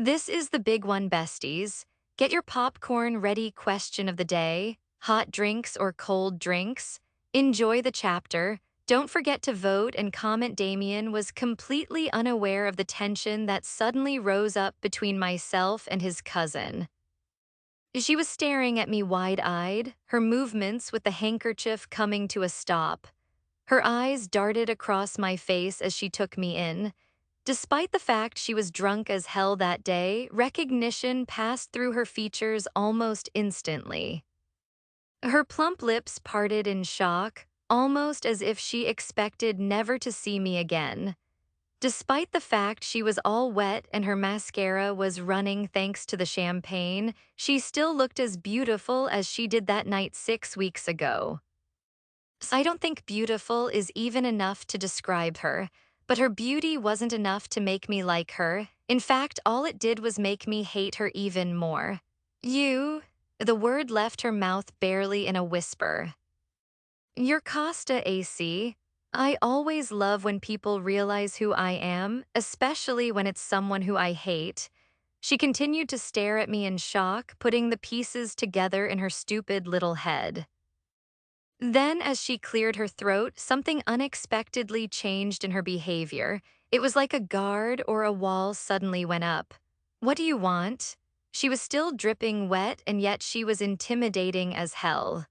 This is the big one, besties. Get your popcorn ready. Question of the day: hot drinks or cold drinks? Enjoy the chapter. Don't forget to vote and comment. Damien was completely unaware of the tension that suddenly rose up between myself and his cousin. She was staring at me wide-eyed, her movements with the handkerchief coming to a stop. Her eyes darted across my face as she took me in. Despite the fact she was drunk as hell that day, recognition passed through her features almost instantly. Her plump lips parted in shock, almost as if she expected never to see me again. Despite the fact she was all wet and her mascara was running thanks to the champagne, she still looked as beautiful as she did that night 6 weeks ago. I don't think beautiful is even enough to describe her, but her beauty wasn't enough to make me like her. In fact, all it did was make me hate her even more. You, the word left her mouth barely in a whisper. Your Costa AC. I always love when people realize who I am, especially when it's someone who I hate. She continued to stare at me in shock, putting the pieces together in her stupid little head. Then, as she cleared her throat, something unexpectedly changed in her behavior. It was like a guard or a wall suddenly went up. What do you want? She was still dripping wet, and yet she was intimidating as hell.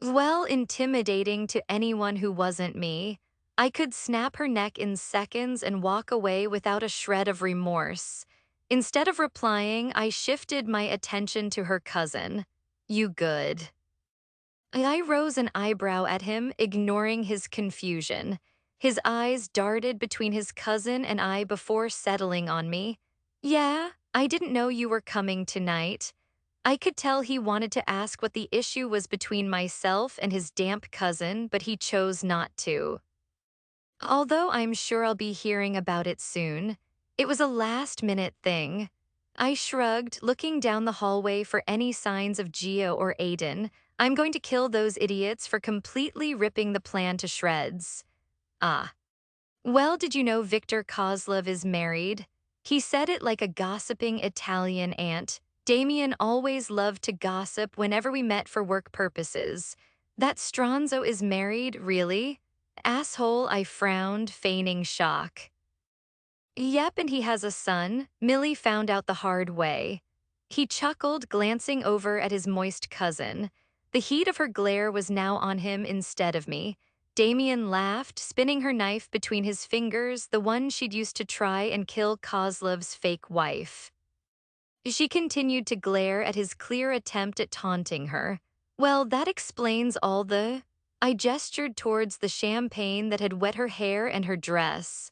Well, intimidating to anyone who wasn't me. I could snap her neck in seconds and walk away without a shred of remorse. Instead of replying, I shifted my attention to her cousin. You good? I rose an eyebrow at him, ignoring his confusion. His eyes darted between his cousin and I before settling on me. Yeah, I didn't know you were coming tonight. I could tell he wanted to ask what the issue was between myself and his damp cousin, but he chose not to. Although I'm sure I'll be hearing about it soon. It was a last-minute thing. I shrugged, looking down the hallway for any signs of Gia or Aiden. I'm going to kill those idiots for completely ripping the plan to shreds. Ah. Well, did you know Victor Kozlov is married? He said it like a gossiping Italian aunt. Damien always loved to gossip whenever we met for work purposes. That Stronzo is married, really? Asshole, I frowned, feigning shock. Yep, and he has a son. Millie found out the hard way. He chuckled, glancing over at his moist cousin. The heat of her glare was now on him instead of me. Damien laughed, spinning her knife between his fingers, the one she'd used to try and kill Kozlov's fake wife. She continued to glare at his clear attempt at taunting her. Well, that explains all the... I gestured towards the champagne that had wet her hair and her dress.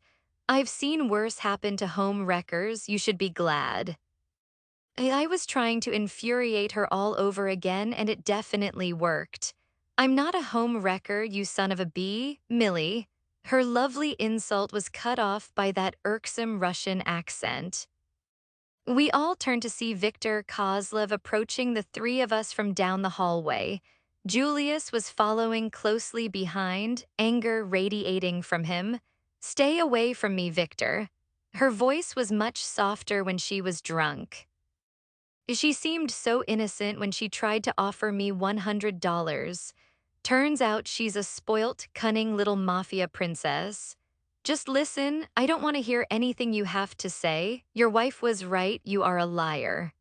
I've seen worse happen to home wreckers, you should be glad. I was trying to infuriate her all over again, and it definitely worked. I'm not a home wrecker, you son of a bee, Millie. Her lovely insult was cut off by that irksome Russian accent. We all turned to see Viktor Kozlov approaching the three of us from down the hallway. Julius was following closely behind, anger radiating from him. Stay away from me, Victor. Her voice was much softer when she was drunk. She seemed so innocent when she tried to offer me $100. Turns out she's a spoilt, cunning little mafia princess. Just listen, I don't want to hear anything you have to say. Your wife was right, you are a liar.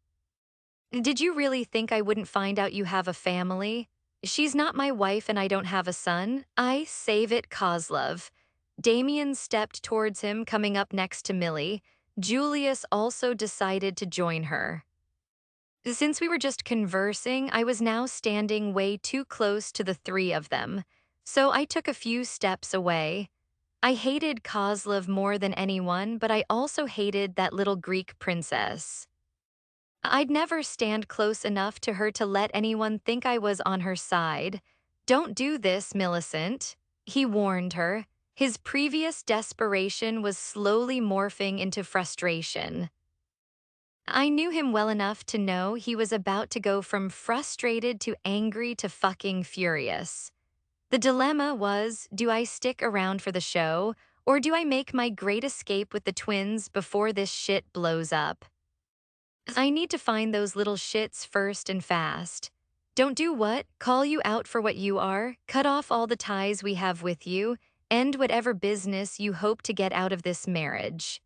Did you really think I wouldn't find out you have a family? She's not my wife and I don't have a son. I save it, Kozlov. Damien stepped towards him, coming up next to Millie. Julius also decided to join her. Since we were just conversing, I was now standing way too close to the three of them, so I took a few steps away. I hated Kozlov more than anyone, but I also hated that little Greek princess. I'd never stand close enough to her to let anyone think I was on her side. Don't do this, Millicent, he warned her. His previous desperation was slowly morphing into frustration. I knew him well enough to know he was about to go from frustrated to angry to fucking furious. The dilemma was, do I stick around for the show, Or do I make my great escape with the twins before this shit blows up? I need to find those little shits first and fast. Don't do what? Call you out for what you are, cut off all the ties we have with you, end whatever business you hope to get out of this marriage.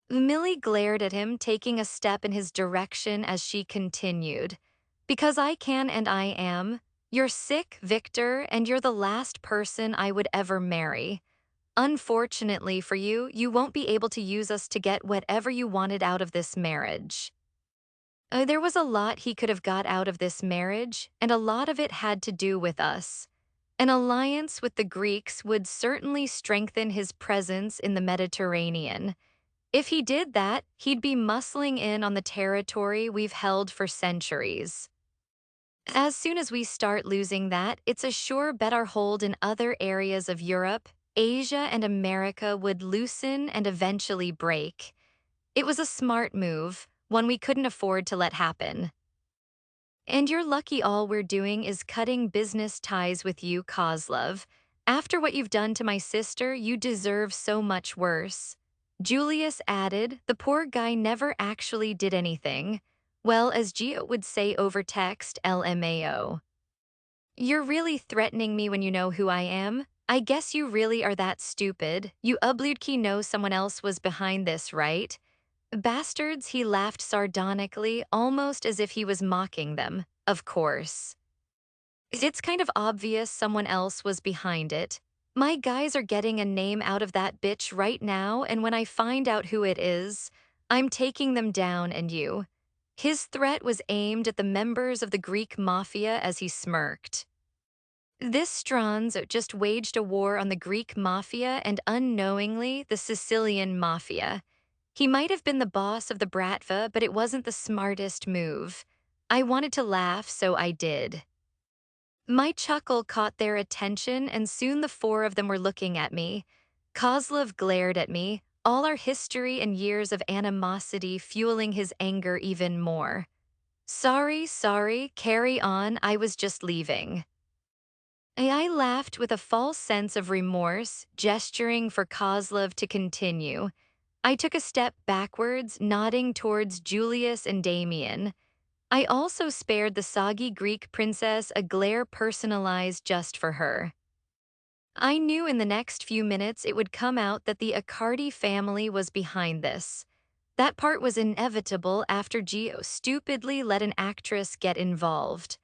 Millie glared at him, taking a step in his direction as she continued. Because I can and I am. You're sick, Victor, and you're the last person I would ever marry. Unfortunately for you, you won't be able to use us to get whatever you wanted out of this marriage. There was a lot he could have got out of this marriage, and a lot of it had to do with us. An alliance with the Greeks would certainly strengthen his presence in the Mediterranean. If he did that, he'd be muscling in on the territory we've held for centuries. As soon as we start losing that, it's a sure bet our hold in other areas of Europe, Asia, and America would loosen and eventually break. It was a smart move, one we couldn't afford to let happen. And you're lucky all we're doing is cutting business ties with you, Kozlov. After what you've done to my sister, you deserve so much worse. Julius added, the poor guy never actually did anything. Well, as Gio would say over text, LMAO. You're really threatening me when you know who I am? I guess you really are that stupid. You Ubludki know someone else was behind this, right? Bastards, he laughed sardonically, almost as if he was mocking them. Of course. It's kind of obvious someone else was behind it. My guys are getting a name out of that bitch right now, and when I find out who it is, I'm taking them down and you. His threat was aimed at the members of the Greek Mafia as he smirked. This Stranz just waged a war on the Greek Mafia and unknowingly the Sicilian Mafia. He might have been the boss of the Bratva, but it wasn't the smartest move. I wanted to laugh, so I did. My chuckle caught their attention, and soon the four of them were looking at me. Kozlov glared at me, all our history and years of animosity fueling his anger even more. Sorry, carry on, I was just leaving. I laughed with a false sense of remorse, gesturing for Kozlov to continue. I took a step backwards, nodding towards Julius and Damien. I also spared the soggy Greek princess a glare personalized just for her. I knew in the next few minutes it would come out that the Accardi family was behind this. That part was inevitable after Gio stupidly let an actress get involved.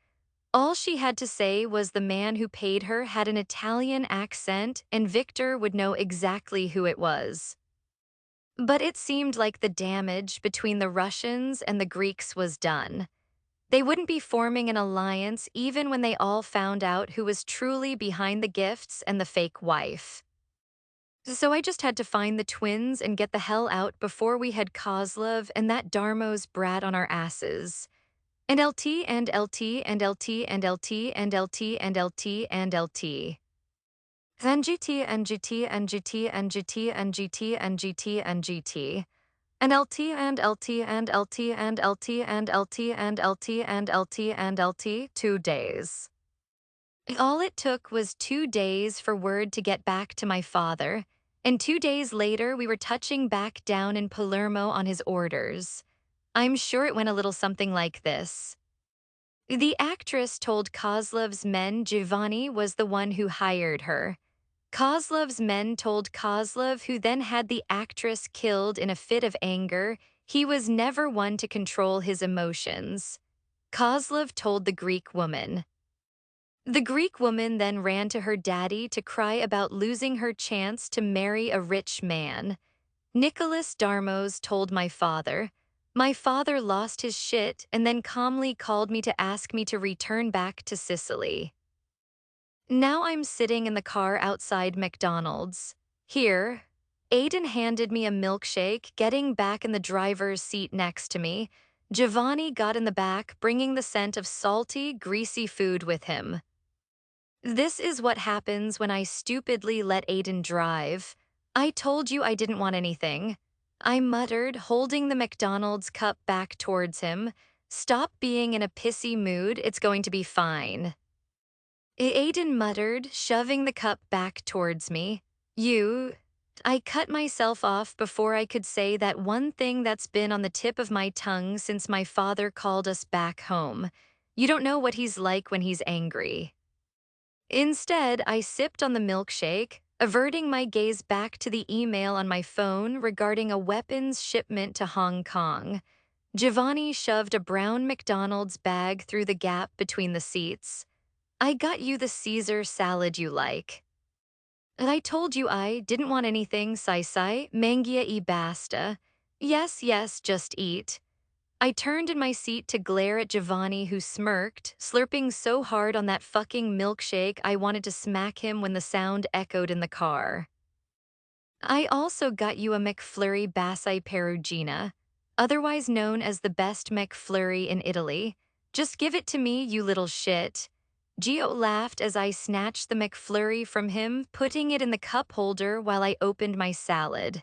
All she had to say was the man who paid her had an Italian accent and Victor would know exactly who it was. But it seemed like the damage between the Russians and the Greeks was done. They wouldn't be forming an alliance even when they all found out who was truly behind the gifts and the fake wife. So I just had to find the twins and get the hell out before we had Kozlov and that Darmo's brat on our asses. And LT and LT and LT and LT and LT and LT and LT. Then GT and GT and GT and GT and GT and GT and GT. And LT and LT and LT and LT and LT and LT and LT and LT, 2 days. All it took was 2 days for word to get back to my father, and 2 days later we were touching back down in Palermo on his orders. I'm sure it went a little something like this. The actress told Kozlov's men Giovanni was the one who hired her. Kozlov's men told Kozlov, who then had the actress killed in a fit of anger, he was never one to control his emotions. Kozlov told the Greek woman. The Greek woman then ran to her daddy to cry about losing her chance to marry a rich man. Nicholas Darmos told my father. My father lost his shit and then calmly called me to ask me to return back to Sicily. Now I'm sitting in the car outside McDonald's. Here, Aiden handed me a milkshake, getting back in the driver's seat next to me. Giovanni got in the back, bringing the scent of salty, greasy food with him. This is what happens when I stupidly let Aiden drive. I told you I didn't want anything. I muttered, holding the McDonald's cup back towards him. Stop being in a pissy mood, it's going to be fine. Aiden muttered, shoving the cup back towards me. You I cut myself off before I could say that one thing that's been on the tip of my tongue since my father called us back home. You don't know what he's like when he's angry. Instead, I sipped on the milkshake, averting my gaze back to the email on my phone regarding a weapons shipment to Hong Kong. Giovanni shoved a brown McDonald's bag through the gap between the seats. I got you the Caesar salad you like. And I told you I didn't want anything sai mangia e basta. Yes, yes, just eat. I turned in my seat to glare at Giovanni, who smirked, slurping so hard on that fucking milkshake I wanted to smack him when the sound echoed in the car. I also got you a McFlurry Bassi Perugina, otherwise known as the best McFlurry in Italy. Just give it to me, you little shit. Gio laughed as I snatched the McFlurry from him, putting it in the cup holder while I opened my salad.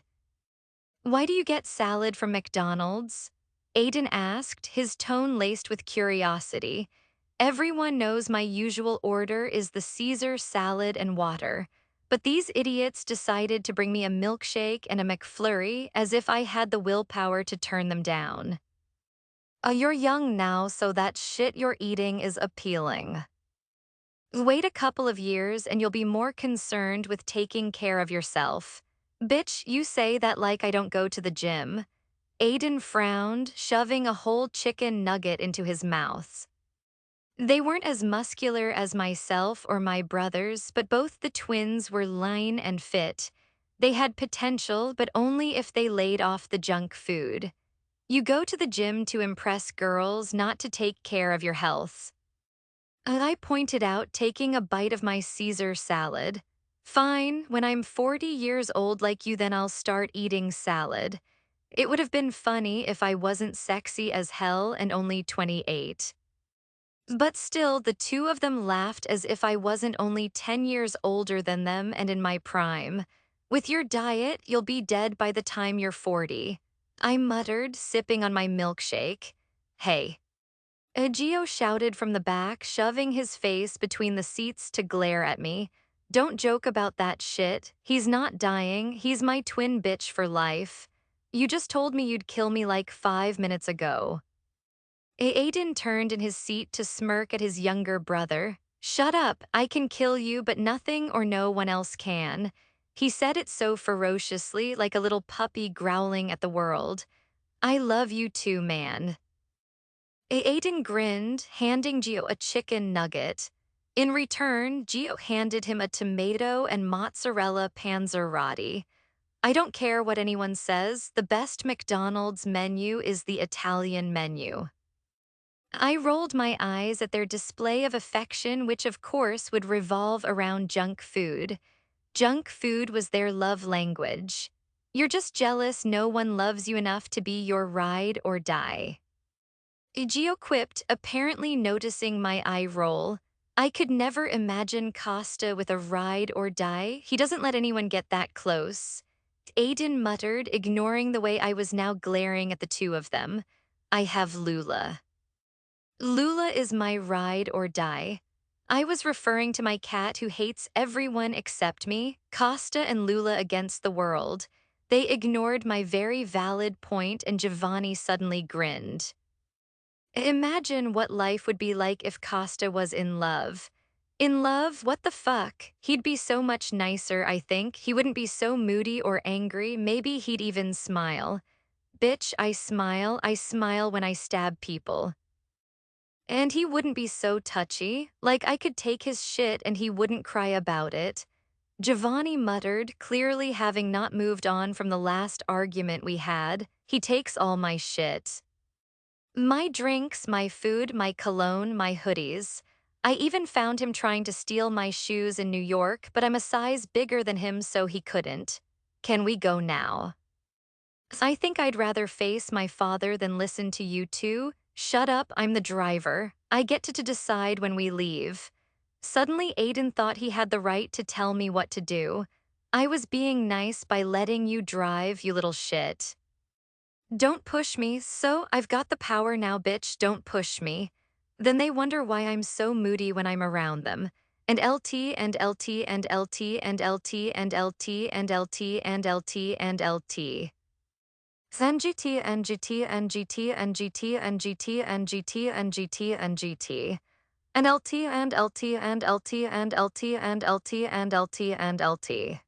Why do you get salad from McDonald's? Aiden asked, his tone laced with curiosity. Everyone knows my usual order is the Caesar salad and water, but these idiots decided to bring me a milkshake and a McFlurry as if I had the willpower to turn them down. You're young now, so that shit you're eating is appealing. Wait a couple of years and you'll be more concerned with taking care of yourself. Bitch, you say that like I don't go to the gym. Aiden frowned, shoving a whole chicken nugget into his mouth. They weren't as muscular as myself or my brothers, but both the twins were lean and fit. They had potential, but only if they laid off the junk food. You go to the gym to impress girls, not to take care of your health. I pointed out, taking a bite of my Caesar salad. Fine, when I'm 40 years old like you, then I'll start eating salad. It would have been funny if I wasn't sexy as hell and only 28. But still, the two of them laughed as if I wasn't only 10 years older than them and in my prime. With your diet, you'll be dead by the time you're 40. I muttered, sipping on my milkshake. Hey. Gio shouted from the back, shoving his face between the seats to glare at me. Don't joke about that shit. He's not dying. He's my twin bitch for life. You just told me you'd kill me like 5 minutes ago. Aiden turned in his seat to smirk at his younger brother. Shut up, I can kill you, but nothing or no one else can. He said it so ferociously, like a little puppy growling at the world. I love you too, man. Aiden grinned, handing Gio a chicken nugget. In return, Gio handed him a tomato and mozzarella panzerotti. I don't care what anyone says, the best McDonald's menu is the Italian menu. I rolled my eyes at their display of affection, which of course would revolve around junk food. Junk food was their love language. You're just jealous no one loves you enough to be your ride or die. Gio quipped, apparently noticing my eye roll. I could never imagine Costa with a ride or die. He doesn't let anyone get that close. Aiden muttered, ignoring the way I was now glaring at the two of them. I have Lula. Lula is my ride or die. I was referring to my cat who hates everyone except me, Costa and Lula against the world. They ignored my very valid point and Giovanni suddenly grinned. Imagine what life would be like if Costa was in love. In love? What the fuck? He'd be so much nicer, I think. He wouldn't be so moody or angry. Maybe he'd even smile. Bitch, I smile. I smile when I stab people. And he wouldn't be so touchy. Like I could take his shit and he wouldn't cry about it. Giovanni muttered, clearly having not moved on from the last argument we had. He takes all my shit. My drinks, my food, my cologne, my hoodies. I even found him trying to steal my shoes in New York, but I'm a size bigger than him, so he couldn't. Can we go now? I think I'd rather face my father than listen to you two. Shut up, I'm the driver. I get to decide when we leave. Suddenly, Aiden thought he had the right to tell me what to do. I was being nice by letting you drive, you little shit. Don't push me, so I've got the power now, bitch, don't push me. Then they wonder why I'm so moody when I'm around them. and LT and LT and LT and LT and LT and LT and LT and LT. NGT and GT and GT and GT and GT and GT and GT and GT. And LT and LT and LT and LT and LT and LT and LT.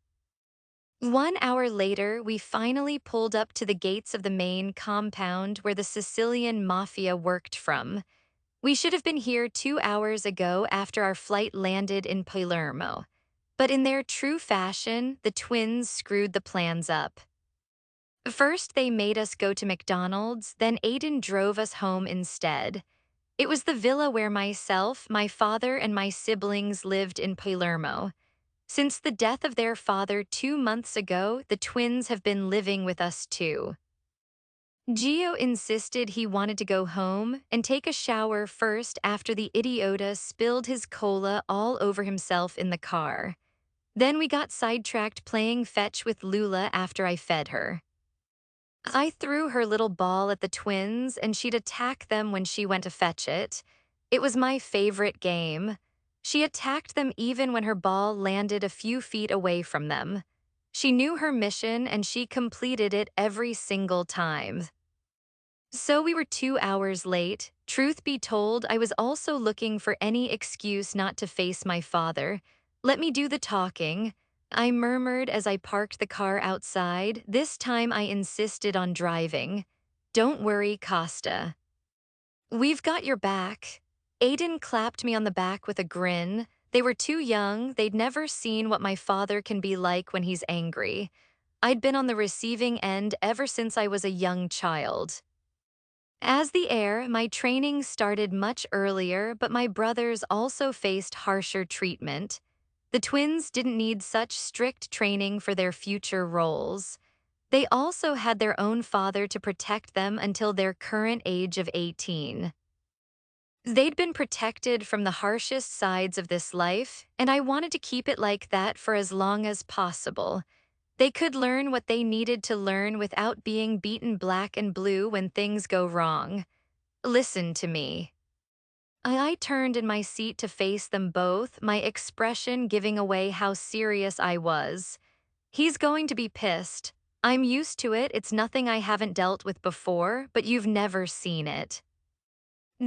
1 hour later, we finally pulled up to the gates of the main compound where the Sicilian Mafia worked from. We should have been here 2 hours ago after our flight landed in Palermo. But in their true fashion, the twins screwed the plans up. First, they made us go to McDonald's, then Aiden drove us home instead. It was the villa where myself, my father, and my siblings lived in Palermo. Since the death of their father 2 months ago, the twins have been living with us too. Gio insisted he wanted to go home and take a shower first after the idiota spilled his cola all over himself in the car. Then we got sidetracked playing fetch with Lula after I fed her. I threw her little ball at the twins and she'd attack them when she went to fetch it. It was my favorite game. She attacked them even when her ball landed a few feet away from them. She knew her mission and she completed it every single time. So we were 2 hours late. Truth be told, I was also looking for any excuse not to face my father. Let me do the talking. I murmured as I parked the car outside. This time I insisted on driving. Don't worry, Costa. We've got your back. Aiden clapped me on the back with a grin. They were too young. They'd never seen what my father can be like when he's angry. I'd been on the receiving end ever since I was a young child. As the heir, my training started much earlier, but my brothers also faced harsher treatment. The twins didn't need such strict training for their future roles. They also had their own father to protect them until their current age of 18. They'd been protected from the harshest sides of this life, and I wanted to keep it like that for as long as possible. They could learn what they needed to learn without being beaten black and blue when things go wrong. Listen to me. I turned in my seat to face them both, my expression giving away how serious I was. He's going to be pissed. I'm used to it, it's nothing I haven't dealt with before, but you've never seen it.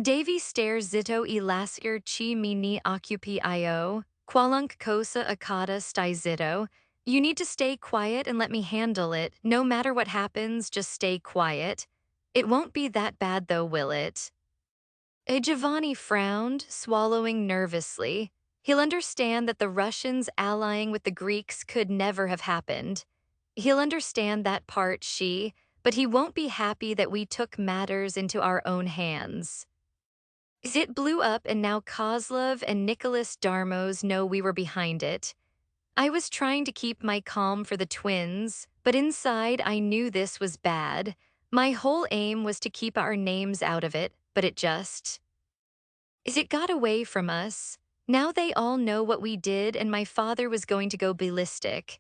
Davy stares zito I lasir chi mi ni occupi io, qualunque cosa accada stai zito. You need to stay quiet and let me handle it. No matter what happens, just stay quiet. It won't be that bad though, will it? Giovanni frowned, swallowing nervously. He'll understand that the Russians allying with the Greeks could never have happened. He'll understand that part, but he won't be happy that we took matters into our own hands. It blew up and now Kozlov and Nicholas Darmos know we were behind it. I was trying to keep my calm for the twins, but inside I knew this was bad. My whole aim was to keep our names out of it, but it got away from us. Now they all know what we did and my father was going to go ballistic.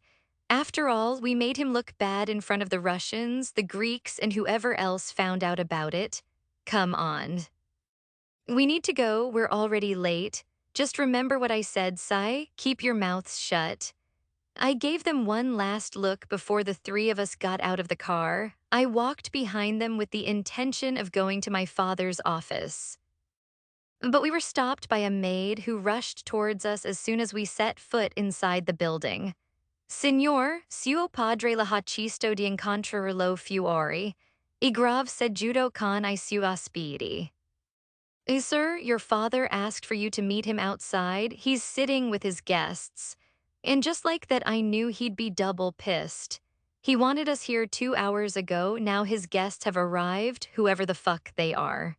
After all, we made him look bad in front of the Russians, the Greeks, and whoever else found out about it. Come on. We need to go, we're already late. Just remember what I said, Sai, keep your mouths shut. I gave them one last look before the three of us got out of the car. I walked behind them with the intention of going to my father's office. But we were stopped by a maid who rushed towards us as soon as we set foot inside the building. Signor, suo padre la hacisto di incontrare lo fuori. I grave sed judo con I suoi ospiti. Sir, your father asked for you to meet him outside. He's sitting with his guests. And just like that, I knew he'd be double pissed. He wanted us here 2 hours ago. Now his guests have arrived, whoever the fuck they are.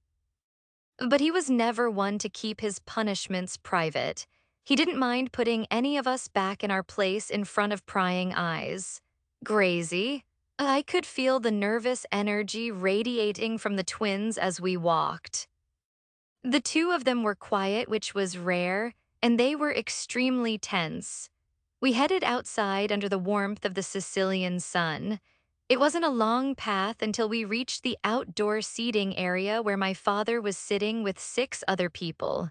But he was never one to keep his punishments private. He didn't mind putting any of us back in our place in front of prying eyes. Crazy. I could feel the nervous energy radiating from the twins as we walked. The two of them were quiet, which was rare, and they were extremely tense. We headed outside under the warmth of the Sicilian sun. It wasn't a long path until we reached the outdoor seating area where my father was sitting with 6 other people.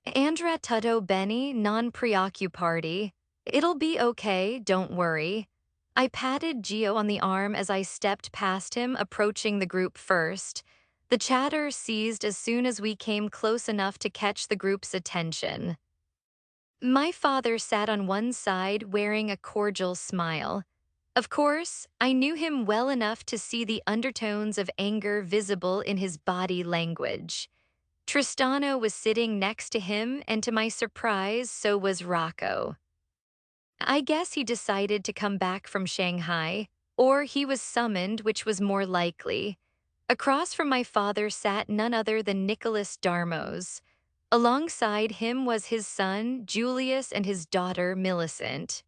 Andra tutto bene non preoccuparti. It'll be okay, don't worry. I patted Gio on the arm as I stepped past him, approaching the group first. The chatter ceased as soon as we came close enough to catch the group's attention. My father sat on one side wearing a cordial smile. Of course, I knew him well enough to see the undertones of anger visible in his body language. Tristano was sitting next to him, and to my surprise, so was Rocco. I guess he decided to come back from Shanghai, or he was summoned, which was more likely. Across from my father sat none other than Nicholas Darmos. Alongside him was his son, Julius, and his daughter, Millicent.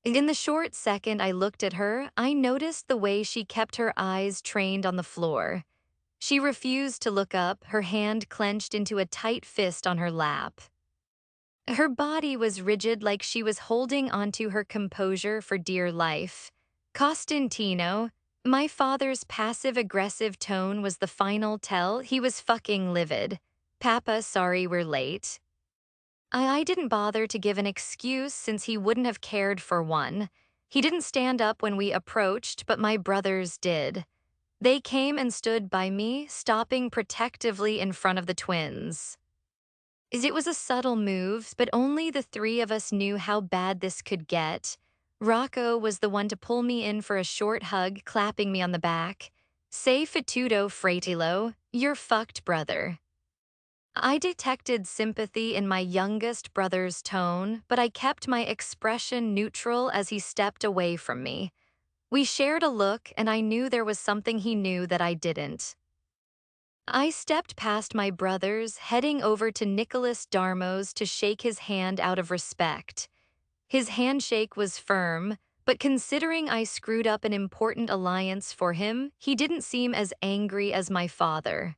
In the short second I looked at her, I noticed the way she kept her eyes trained on the floor. She refused to look up, her hand clenched into a tight fist on her lap. Her body was rigid, like she was holding onto her composure for dear life. Costantino, my father's passive-aggressive tone was the final tell. He was fucking livid. Papa, sorry we're late. I didn't bother to give an excuse since he wouldn't have cared for one. He didn't stand up when we approached, but my brothers did. They came and stood by me, stopping protectively in front of the twins. It was a subtle move, but only the three of us knew how bad this could get. Rocco was the one to pull me in for a short hug, clapping me on the back. Say fatuto fratello, you're fucked, brother. I detected sympathy in my youngest brother's tone, but I kept my expression neutral as he stepped away from me. We shared a look, and I knew there was something he knew that I didn't. I stepped past my brothers, heading over to Nicholas Darmos to shake his hand out of respect. His handshake was firm, but considering I screwed up an important alliance for him, he didn't seem as angry as my father.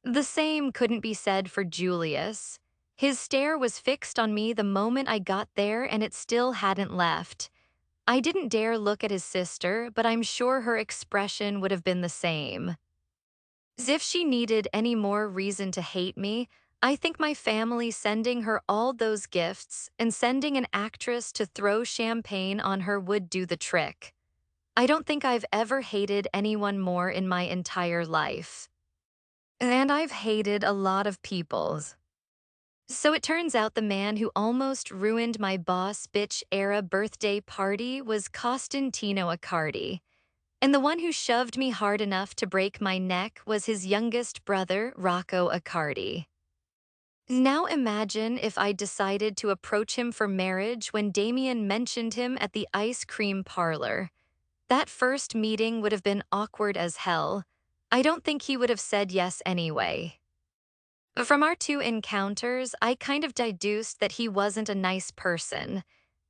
The same couldn't be said for Julius. His stare was fixed on me the moment I got there, and it still hadn't left. I didn't dare look at his sister, but I'm sure her expression would have been the same. As if she needed any more reason to hate me, I think my family sending her all those gifts and sending an actress to throw champagne on her would do the trick. I don't think I've ever hated anyone more in my entire life. And I've hated a lot of people. So it turns out the man who almost ruined my boss bitch era birthday party was Costantino Accardi. And the one who shoved me hard enough to break my neck was his youngest brother, Rocco Accardi. Now imagine if I decided to approach him for marriage when Damien mentioned him at the ice cream parlor. That first meeting would have been awkward as hell. I don't think he would have said yes anyway. From our two encounters, I kind of deduced that he wasn't a nice person.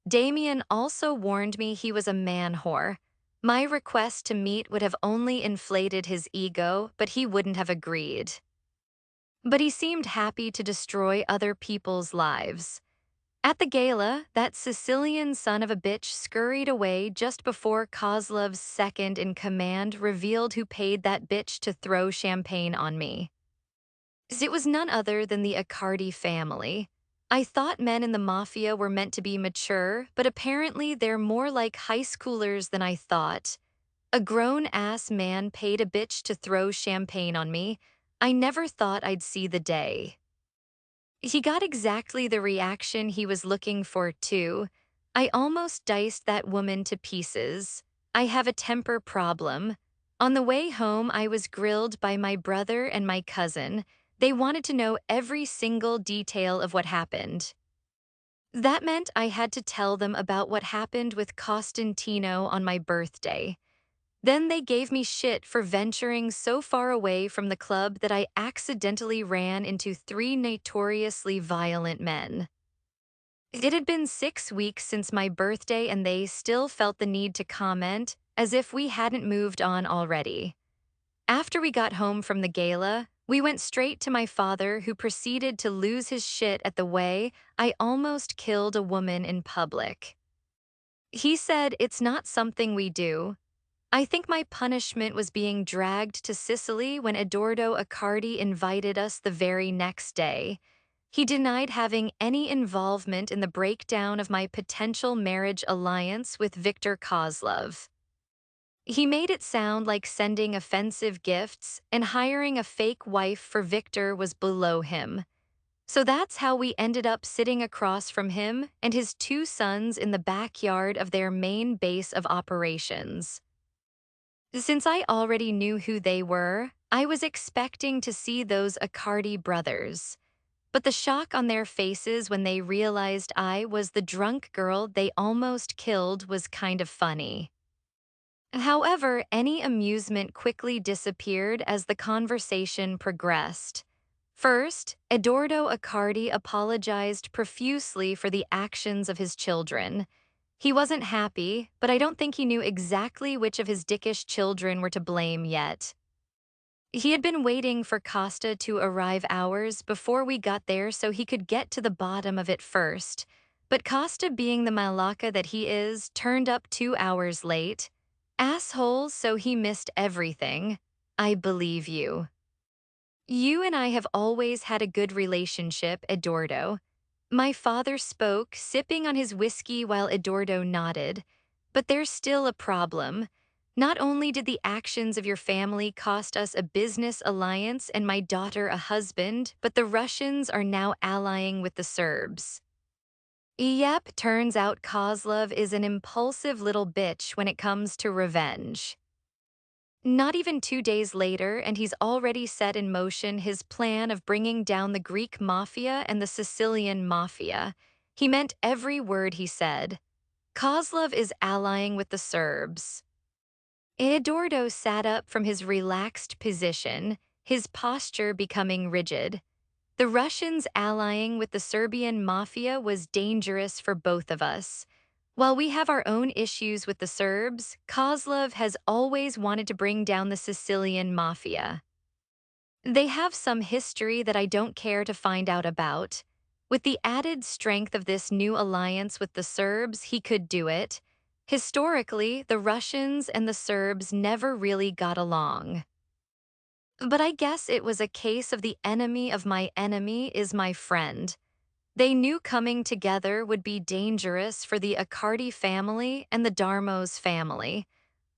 Damien also warned me he was a man whore. My request to meet would have only inflated his ego, but he wouldn't have agreed. But he seemed happy to destroy other people's lives. At the gala, that Sicilian son of a bitch scurried away just before Kozlov's second-in-command revealed who paid that bitch to throw champagne on me. It was none other than the Accardi family. I thought men in the Mafia were meant to be mature, but apparently they're more like high schoolers than I thought. A grown-ass man paid a bitch to throw champagne on me. I never thought I'd see the day. He got exactly the reaction he was looking for, too. I almost diced that woman to pieces. I have a temper problem. On the way home, I was grilled by my brother and my cousin. They wanted to know every single detail of what happened. That meant I had to tell them about what happened with Costantino on my birthday. Then they gave me shit for venturing so far away from the club that I accidentally ran into three notoriously violent men. It had been 6 weeks since my birthday, and they still felt the need to comment, as if we hadn't moved on already. After we got home from the gala, we went straight to my father, who proceeded to lose his shit at the way I almost killed a woman in public. He said it's not something we do. I think my punishment was being dragged to Sicily when Edoardo Accardi invited us the very next day. He denied having any involvement in the breakdown of my potential marriage alliance with Viktor Kozlov. He made it sound like sending offensive gifts and hiring a fake wife for Viktor was below him. So that's how we ended up sitting across from him and his two sons in the backyard of their main base of operations. Since I already knew who they were, I was expecting to see those Accardi brothers. But the shock on their faces when they realized I was the drunk girl they almost killed was kind of funny. However, any amusement quickly disappeared as the conversation progressed. First, Eduardo Accardi apologized profusely for the actions of his children. He wasn't happy, but I don't think he knew exactly which of his dickish children were to blame yet. He had been waiting for Costa to arrive hours before we got there so he could get to the bottom of it first. But Costa, being the malaka that he is, turned up 2 hours late. Assholes, so he missed everything. I believe you. You and I have always had a good relationship, Eduardo. My father spoke, sipping on his whiskey while Eduardo nodded. But there's still a problem. Not only did the actions of your family cost us a business alliance and my daughter a husband, but the Russians are now allying with the Serbs. Yep, turns out Kozlov is an impulsive little bitch when it comes to revenge. Not even 2 days later, and he's already set in motion his plan of bringing down the Greek Mafia and the Sicilian Mafia. He meant every word he said. Kozlov is allying with the Serbs. Eduardo sat up from his relaxed position, his posture becoming rigid. The Russians allying with the Serbian Mafia was dangerous for both of us. While we have our own issues with the Serbs, Kozlov has always wanted to bring down the Sicilian Mafia. They have some history that I don't care to find out about. With the added strength of this new alliance with the Serbs, he could do it. Historically, the Russians and the Serbs never really got along. But I guess it was a case of the enemy of my enemy is my friend. They knew coming together would be dangerous for the Accardi family and the Darmos family.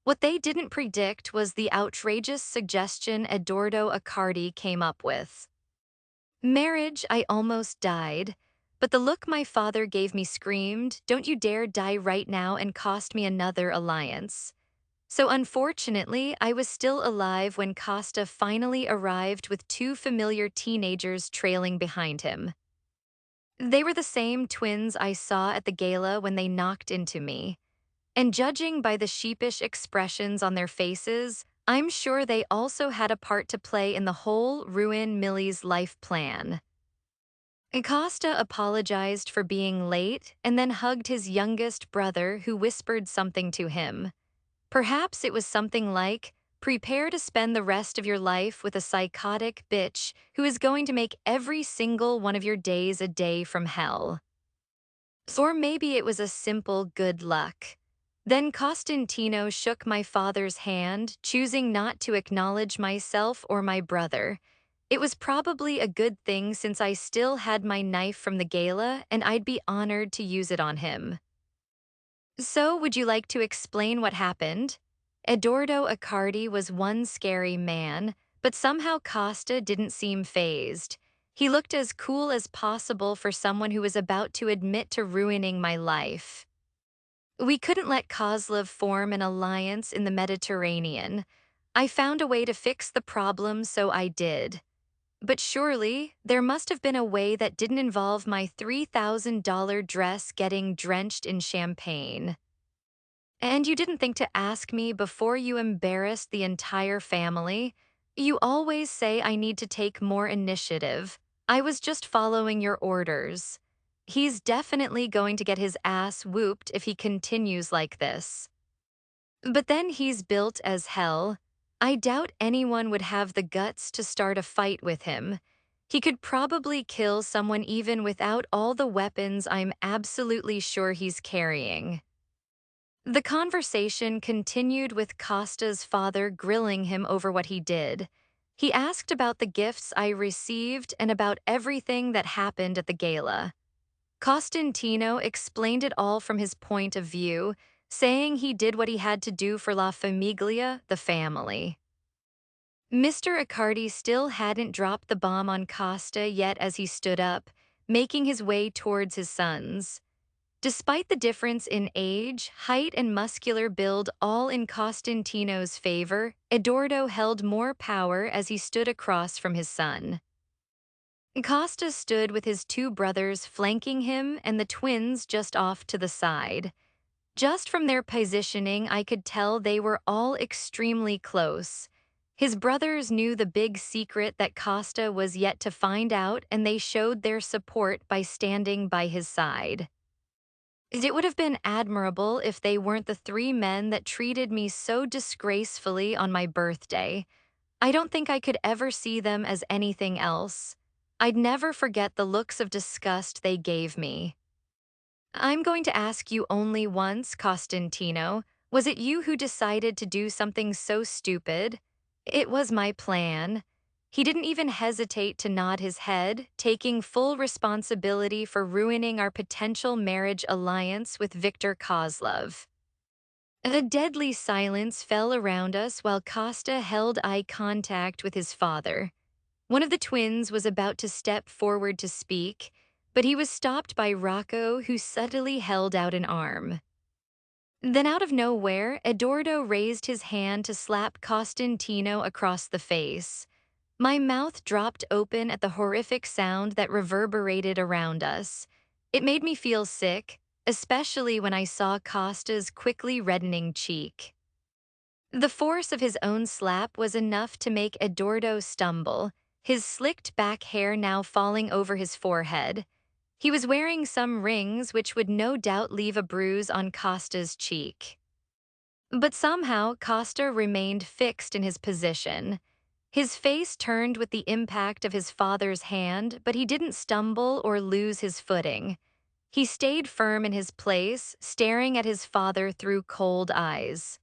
What they didn't predict was the outrageous suggestion Eduardo Accardi came up with. Marriage, I almost died. But the look my father gave me screamed, "Don't you dare die right now and cost me another alliance." So unfortunately, I was still alive when Costa finally arrived with two familiar teenagers trailing behind him. They were the same twins I saw at the gala when they knocked into me. And judging by the sheepish expressions on their faces, I'm sure they also had a part to play in the whole ruin Millie's life plan. Acosta apologized for being late and then hugged his youngest brother, who whispered something to him. Perhaps it was something like, "Prepare to spend the rest of your life with a psychotic bitch who is going to make every single one of your days a day from hell." Or maybe it was a simple good luck. Then Costantino shook my father's hand, choosing not to acknowledge myself or my brother. It was probably a good thing since I still had my knife from the gala and I'd be honored to use it on him. So, would you like to explain what happened? Eduardo Accardi was one scary man, but somehow Costa didn't seem fazed. He looked as cool as possible for someone who was about to admit to ruining my life. We couldn't let Kozlov form an alliance in the Mediterranean. I found a way to fix the problem, so I did. But surely, there must have been a way that didn't involve my $3,000 dress getting drenched in champagne. And you didn't think to ask me before you embarrassed the entire family? You always say I need to take more initiative. I was just following your orders. He's definitely going to get his ass whooped if he continues like this. But then he's built as hell. I doubt anyone would have the guts to start a fight with him. He could probably kill someone even without all the weapons I'm absolutely sure he's carrying. The conversation continued with Costa's father grilling him over what he did. He asked about the gifts I received and about everything that happened at the gala. Costantino explained it all from his point of view, saying he did what he had to do for La Famiglia, the family. Mr. Accardi still hadn't dropped the bomb on Costa yet as he stood up, making his way towards his sons. Despite the difference in age, height, and muscular build all in Costantino's favor, Eduardo held more power as he stood across from his son. Costa stood with his two brothers flanking him and the twins just off to the side. Just from their positioning, I could tell they were all extremely close. His brothers knew the big secret that Costa was yet to find out, and they showed their support by standing by his side. It would have been admirable if they weren't the three men that treated me so disgracefully on my birthday. I don't think I could ever see them as anything else. I'd never forget the looks of disgust they gave me. I'm going to ask you only once, Costantino. Was it you who decided to do something so stupid? It was my plan. He didn't even hesitate to nod his head, taking full responsibility for ruining our potential marriage alliance with Viktor Kozlov. A deadly silence fell around us while Costa held eye contact with his father. One of the twins was about to step forward to speak, but he was stopped by Rocco, who subtly held out an arm. Then out of nowhere, Eduardo raised his hand to slap Costantino across the face. My mouth dropped open at the horrific sound that reverberated around us. It made me feel sick, especially when I saw Costa's quickly reddening cheek. The force of his own slap was enough to make Eduardo stumble, his slicked back hair now falling over his forehead. He was wearing some rings which would no doubt leave a bruise on Costa's cheek. But somehow Costa remained fixed in his position. His face turned with the impact of his father's hand, but he didn't stumble or lose his footing. He stayed firm in his place, staring at his father through cold eyes.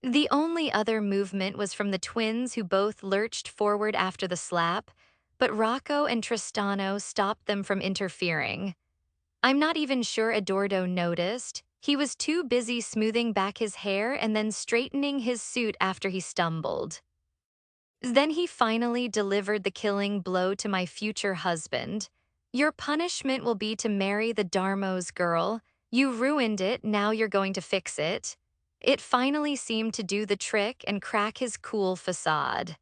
The only other movement was from the twins, who both lurched forward after the slap, but Rocco and Tristano stopped them from interfering. I'm not even sure Eduardo noticed. He was too busy smoothing back his hair and then straightening his suit after he stumbled. Then he finally delivered the killing blow to my future husband. Your punishment will be to marry the Darmo's girl. You ruined it, now you're going to fix it. It finally seemed to do the trick and crack his cool facade.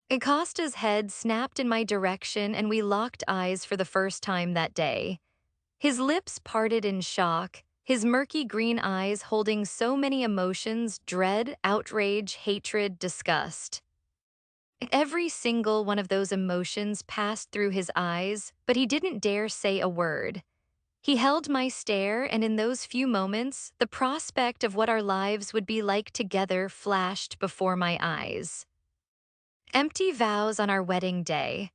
Acosta's head snapped in my direction and we locked eyes for the first time that day. His lips parted in shock, his murky green eyes holding so many emotions: dread, outrage, hatred, disgust. Every single one of those emotions passed through his eyes, but he didn't dare say a word. He held my stare, and in those few moments, the prospect of what our lives would be like together flashed before my eyes. Empty vows on our wedding day.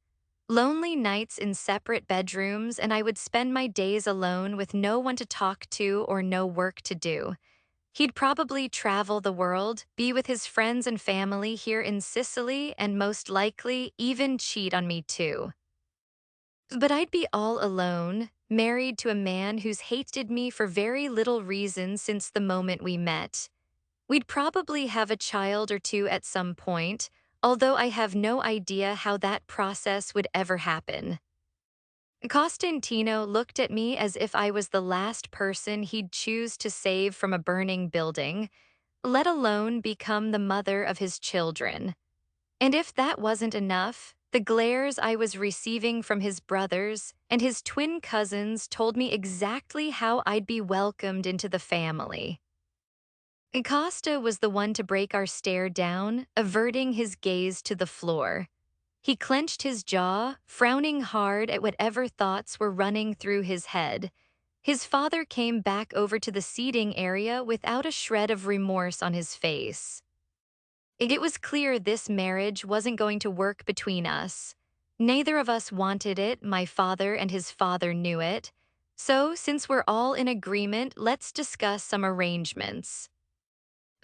Lonely nights in separate bedrooms, and I would spend my days alone with no one to talk to or no work to do. He'd probably travel the world, be with his friends and family here in Sicily, and most likely even cheat on me too. But I'd be all alone, married to a man who's hated me for very little reason since the moment we met. We'd probably have a child or two at some point, although I have no idea how that process would ever happen. Costantino looked at me as if I was the last person he'd choose to save from a burning building, let alone become the mother of his children. And if that wasn't enough, the glares I was receiving from his brothers and his twin cousins told me exactly how I'd be welcomed into the family. Costa was the one to break our stare down, averting his gaze to the floor. He clenched his jaw, frowning hard at whatever thoughts were running through his head. His father came back over to the seating area without a shred of remorse on his face. It was clear this marriage wasn't going to work between us. Neither of us wanted it, my father and his father knew it. So, since we're all in agreement, let's discuss some arrangements.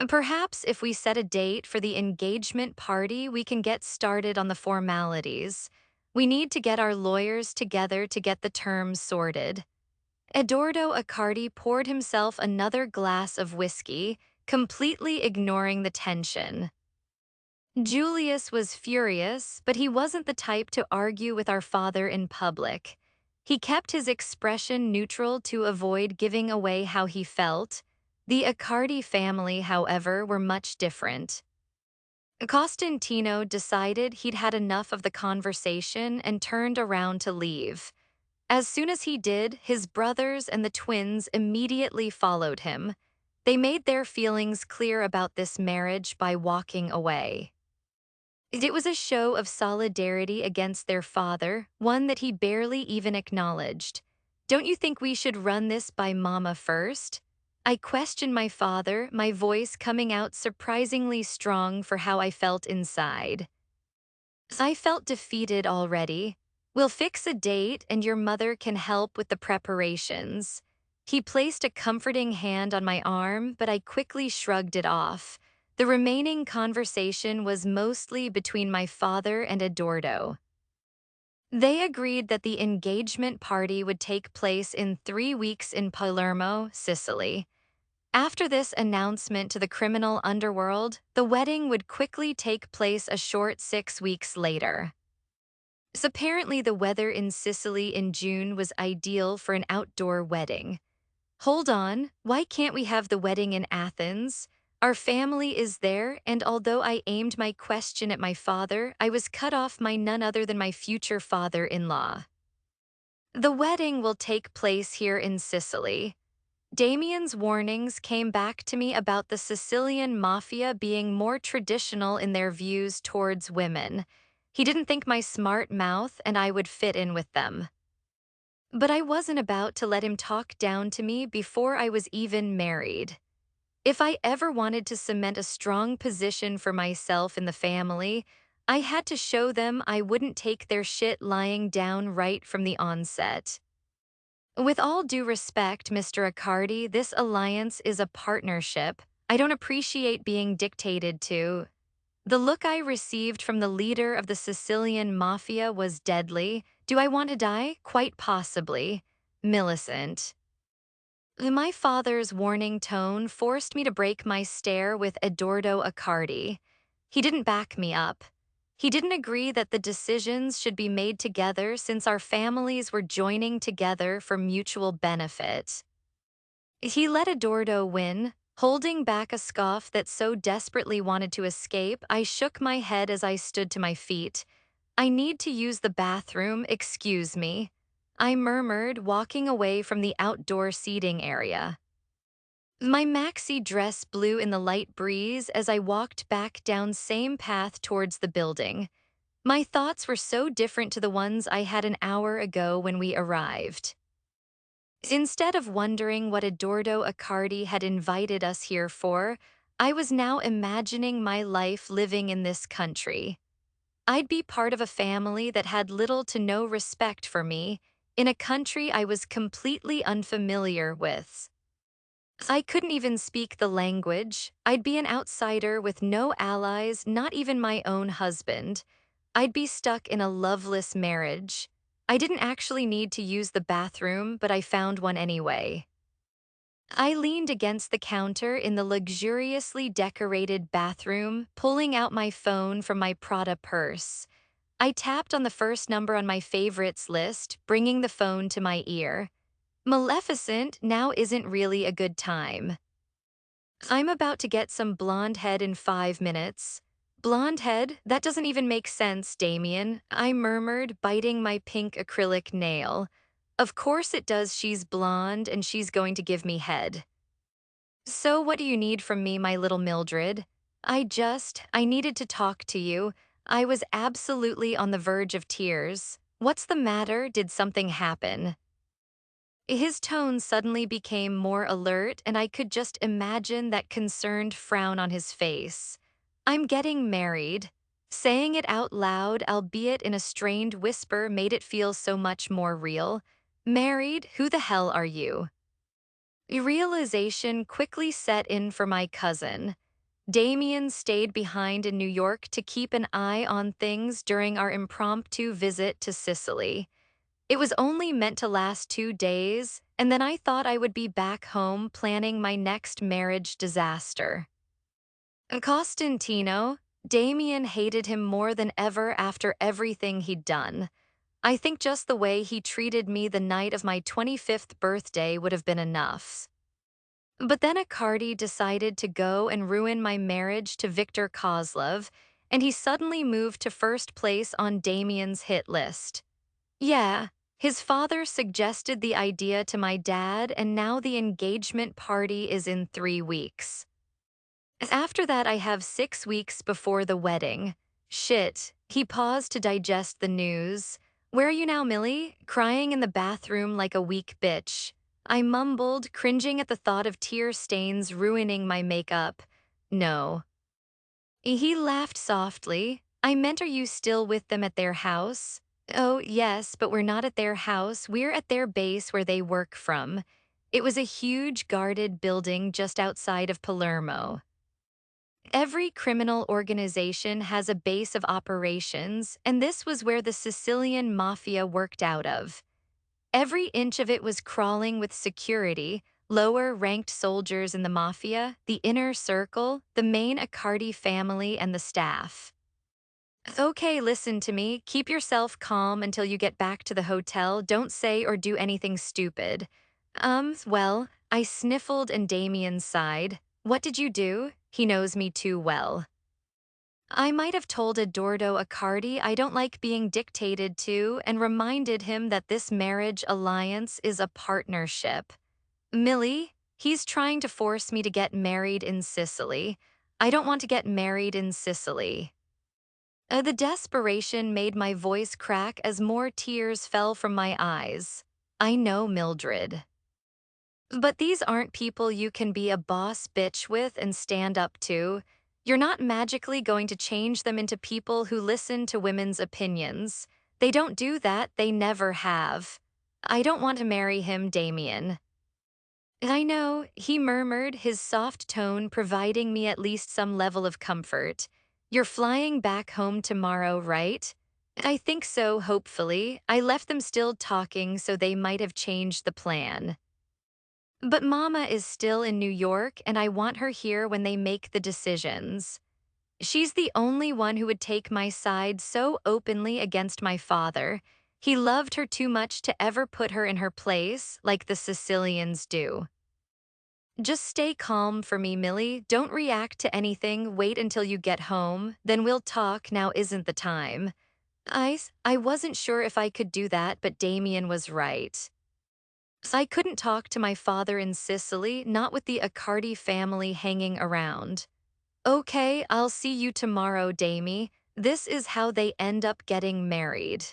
Perhaps if we set a date for the engagement party, we can get started on the formalities. We need to get our lawyers together to get the terms sorted. Eduardo Accardi poured himself another glass of whiskey, completely ignoring the tension. Julius was furious, but he wasn't the type to argue with our father in public. He kept his expression neutral to avoid giving away how he felt. The Accardi family, however, were much different. Costantino decided he'd had enough of the conversation and turned around to leave. As soon as he did, his brothers and the twins immediately followed him. They made their feelings clear about this marriage by walking away. It was a show of solidarity against their father, one that he barely even acknowledged. "Don't you think we should run this by Mama first?" I questioned my father, my voice coming out surprisingly strong for how I felt inside. I felt defeated already. "We'll fix a date and your mother can help with the preparations." He placed a comforting hand on my arm, but I quickly shrugged it off. The remaining conversation was mostly between my father and Eduardo. They agreed that the engagement party would take place in 3 weeks in Palermo, Sicily. After this announcement to the criminal underworld, the wedding would quickly take place a short 6 weeks later. So apparently the weather in Sicily in June was ideal for an outdoor wedding. Hold on, why can't we have the wedding in Athens? Our family is there, and although I aimed my question at my father, I was cut off by none other than my future father-in-law. The wedding will take place here in Sicily. Damien's warnings came back to me about the Sicilian Mafia being more traditional in their views towards women. He didn't think my smart mouth and I would fit in with them. But I wasn't about to let him talk down to me before I was even married. If I ever wanted to cement a strong position for myself in the family, I had to show them I wouldn't take their shit lying down right from the onset. With all due respect, Mr. Accardi, this alliance is a partnership. I don't appreciate being dictated to. The look I received from the leader of the Sicilian Mafia was deadly. Do I want to die? Quite possibly. Millicent. My father's warning tone forced me to break my stare with Eduardo Accardi. He didn't back me up. He didn't agree that the decisions should be made together since our families were joining together for mutual benefit. He let Eduardo win, holding back a scoff that so desperately wanted to escape. I shook my head as I stood to my feet. "I need to use the bathroom, excuse me," I murmured, walking away from the outdoor seating area. My maxi dress blew in the light breeze as I walked back down same path towards the building. My thoughts were so different to the ones I had an hour ago when we arrived. Instead of wondering what Eduardo Accardi had invited us here for, I was now imagining my life living in this country. I'd be part of a family that had little to no respect for me, in a country I was completely unfamiliar with. I couldn't even speak the language. I'd be an outsider with no allies, not even my own husband. I'd be stuck in a loveless marriage. I didn't actually need to use the bathroom, but I found one anyway. I leaned against the counter in the luxuriously decorated bathroom, pulling out my phone from my Prada purse. I tapped on the first number on my favorites list, bringing the phone to my ear. "Maleficent, now isn't really a good time. I'm about to get some blonde head in 5 minutes." "Blonde head? That doesn't even make sense, Damien," I murmured, biting my pink acrylic nail. "Of course it does, she's blonde and she's going to give me head." "So what do you need from me, my little Mildred?" I needed to talk to you." I was absolutely on the verge of tears. "What's the matter? Did something happen?" His tone suddenly became more alert, and I could just imagine that concerned frown on his face. "I'm getting married." Saying it out loud, albeit in a strained whisper, made it feel so much more real. "Married? Who the hell are you?" Realization quickly set in for my cousin. Damien stayed behind in New York to keep an eye on things during our impromptu visit to Sicily. It was only meant to last 2 days, and then I thought I would be back home planning my next marriage disaster. Costantino, Damien hated him more than ever after everything he'd done. I think just the way he treated me the night of my 25th birthday would have been enough. But then Icardi decided to go and ruin my marriage to Viktor Kozlov, and he suddenly moved to first place on Damien's hit list. Yeah, his father suggested the idea to my dad, and now the engagement party is in 3 weeks. After that, I have 6 weeks before the wedding. Shit, he paused to digest the news. Where are you now, Millie? Crying in the bathroom like a weak bitch. I mumbled, cringing at the thought of tear stains ruining my makeup. No. He laughed softly. I meant, are you still with them at their house? Oh, yes, but we're not at their house. We're at their base where they work from. It was a huge guarded building just outside of Palermo. Every criminal organization has a base of operations, and this was where the Sicilian Mafia worked out of. Every inch of it was crawling with security, lower-ranked soldiers in the Mafia, the inner circle, the main Accardi family, and the staff. Okay, listen to me. Keep yourself calm until you get back to the hotel. Don't say or do anything stupid. Well, I sniffled and Damien sighed. What did you do? He knows me too well. I might have told Eduardo Accardi I don't like being dictated to and reminded him that this marriage alliance is a partnership. Millie, he's trying to force me to get married in Sicily. I don't want to get married in Sicily. The desperation made my voice crack as more tears fell from my eyes. I know, Mildred. But these aren't people you can be a boss bitch with and stand up to. You're not magically going to change them into people who listen to women's opinions. They don't do that, they never have. I don't want to marry him, Damien. I know, he murmured, his soft tone providing me at least some level of comfort. You're flying back home tomorrow, right? I think so, hopefully. I left them still talking, so they might have changed the plan. But Mama is still in New York, and I want her here when they make the decisions. She's the only one who would take my side so openly against my father. He loved her too much to ever put her in her place like the Sicilians do. Just stay calm for me, Millie. Don't react to anything. Wait until you get home. Then we'll talk. Now isn't the time. I wasn't sure if I could do that, but Damien was right. I couldn't talk to my father in Sicily, not with the Accardi family hanging around. Okay, I'll see you tomorrow, Damie. This is how they end up getting married.